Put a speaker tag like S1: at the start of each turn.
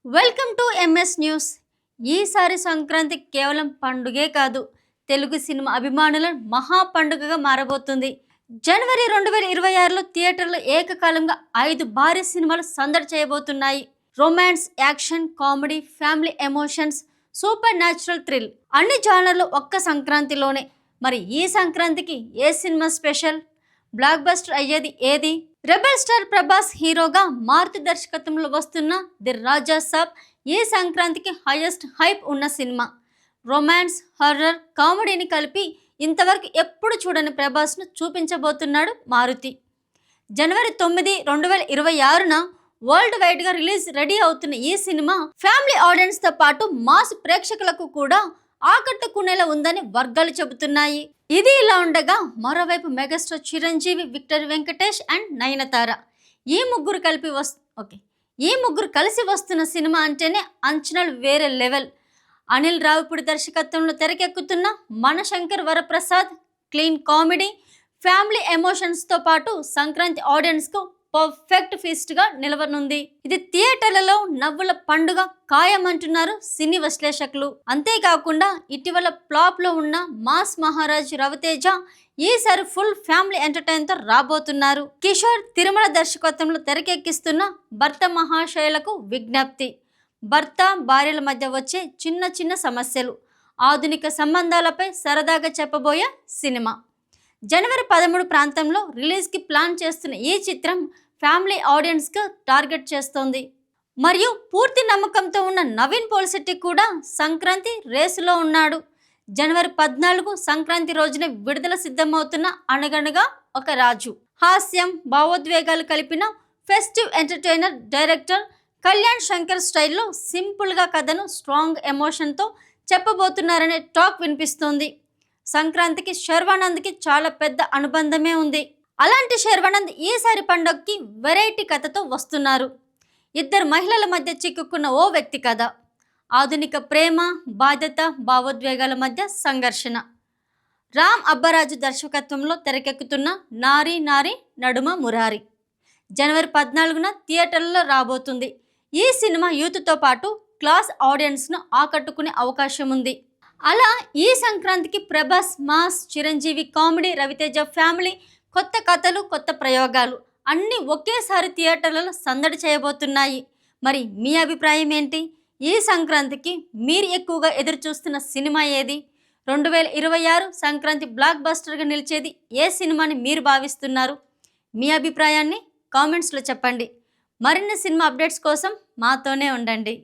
S1: Welcome to MS news. ఈసారి సంక్రాంతి కేవలం పండుగే కాదు, తెలుగు సినిమా అభిమానుల మహా పండుగగా మారబోతుంది. జనవరి 2026లో థియేటర్లో ఏకకాలంగా 5 భారీ సినిమాలు సందడి చేయబోతున్నాయి. Romance, action, comedy, family emotions, supernatural thrill అన్ని జానర్లు ఒక్క సంక్రాంతిలోనే. మరి ఈ సంక్రాంతికి ఏ సినిమా స్పెషల్? బ్లాక్ బస్టర్ అయ్యేది ఏది? రెబల్ స్టార్ ప్రభాస్ హీరోగా మారుతి దర్శకత్వంలో వస్తున్న ది రాజా సాబ్ ఈ సంక్రాంతికి హైయెస్ట్ హైప్ ఉన్న సినిమా. రొమాన్స్, హర్రర్, కామెడీని కలిపి ఇంతవరకు ఎప్పుడు చూడని ప్రభాస్ను చూపించబోతున్నాడు మారుతి. జనవరి 9, 2026న వరల్డ్ వైడ్గా రిలీజ్ రెడీ అవుతున్న ఈ సినిమా ఫ్యామిలీ ఆడియన్స్తో పాటు మాస్ ప్రేక్షకులకు కూడా ఆకట్టుకునేలా ఉందని వర్గాలు చెబుతున్నాయి. ఇది ఇలా ఉండగా మరోవైపు megastar Chiranjeevi, Victor Venkatesh and Nayanthara ఈ ముగ్గురు కలిసి వస్తున్న సినిమా అంటేనే అంచనాలు వేరే లెవెల్. అనిల్ రావిపూడి దర్శకత్వంలో తెరకెక్కుతున్న Manashankar Varaprasad clean comedy, family ఎమోషన్స్తో పాటు సంక్రాంతి ఆడియన్స్కు పర్ఫెక్ట్ ఫీస్ట్గా నిలవనుంది. ఇది థియేటర్లలో నవ్వుల పండుగ ఖాయమంటున్నారు సినీ విశ్లేషకులు. అంతేకాకుండా ఇటీవల ఫ్లాప్లో ఉన్న మాస్ మహారాజ్ రవితేజ ఈసారి ఫుల్ ఫ్యామిలీ ఎంటర్టైన్తో రాబోతున్నారు. కిషోర్ తిరుమల దర్శకత్వంలో తెరకెక్కిస్తున్న భర్త మహాశయులకు విజ్ఞప్తి. భర్త భార్యల మధ్య వచ్చే చిన్న చిన్న సమస్యలు, ఆధునిక సంబంధాలపై సరదాగా చెప్పబోయే సినిమా. జనవరి 13 ప్రాంతంలో రిలీజ్కి ప్లాన్ చేస్తున్న ఈ చిత్రం ఫ్యామిలీ ఆడియన్స్గా టార్గెట్ చేస్తోంది. మరియు పూర్తి నమ్మకంతో ఉన్న నవీన్ పోల్శెట్టి కూడా సంక్రాంతి రేసులో ఉన్నాడు. జనవరి 14 సంక్రాంతి రోజున విడుదల సిద్ధమవుతున్న అనగనగా ఒక రాజు హాస్యం, భావోద్వేగాలు కలిపిన festive entertainer director Kalyan Shankar స్టైల్లో సింపుల్గా కథను స్ట్రాంగ్ ఎమోషన్తో చెప్పబోతున్నారనే టాక్ వినిపిస్తోంది. సంక్రాంతికి శర్వానంద్కి చాలా పెద్ద అనుబంధమే ఉంది. అలాంటి శర్వానంద్ ఈసారి పండుగకి వెరైటీ కథతో వస్తున్నారు. ఇద్దరు మహిళల మధ్య చిక్కుకున్న ఓ వ్యక్తి కథ, ఆధునిక ప్రేమ, బాధ్యత, భావోద్వేగాల మధ్య సంఘర్షణ. రామ్ అబ్బరాజు దర్శకత్వంలో తెరకెక్కుతున్న నారీ నారీ నడుమ మురారి జనవరి 14న థియేటర్లలో రాబోతుంది. ఈ సినిమా యూత్తో పాటు క్లాస్ ఆడియన్స్ను ఆకట్టుకునే అవకాశం ఉంది. అలా ఈ సంక్రాంతికి Prabhas mass, Chiranjeevi comedy, Ravi Teja family, కొత్త కథలు, కొత్త ప్రయోగాలు అన్నీ ఒకేసారి థియేటర్లలో సందడి చేయబోతున్నాయి. మరి మీ అభిప్రాయం ఏంటి? ఈ సంక్రాంతికి మీరు ఎక్కువగా ఎదురు చూస్తున్న సినిమా ఏది? 2026 సంక్రాంతి బ్లాక్ బస్టర్గా నిలిచేది ఏ సినిమాని మీరు భావిస్తున్నారు? మీ అభిప్రాయాన్ని కామెంట్స్లో చెప్పండి. మరిన్ని సినిమా అప్డేట్స్ కోసం మాతోనే ఉండండి.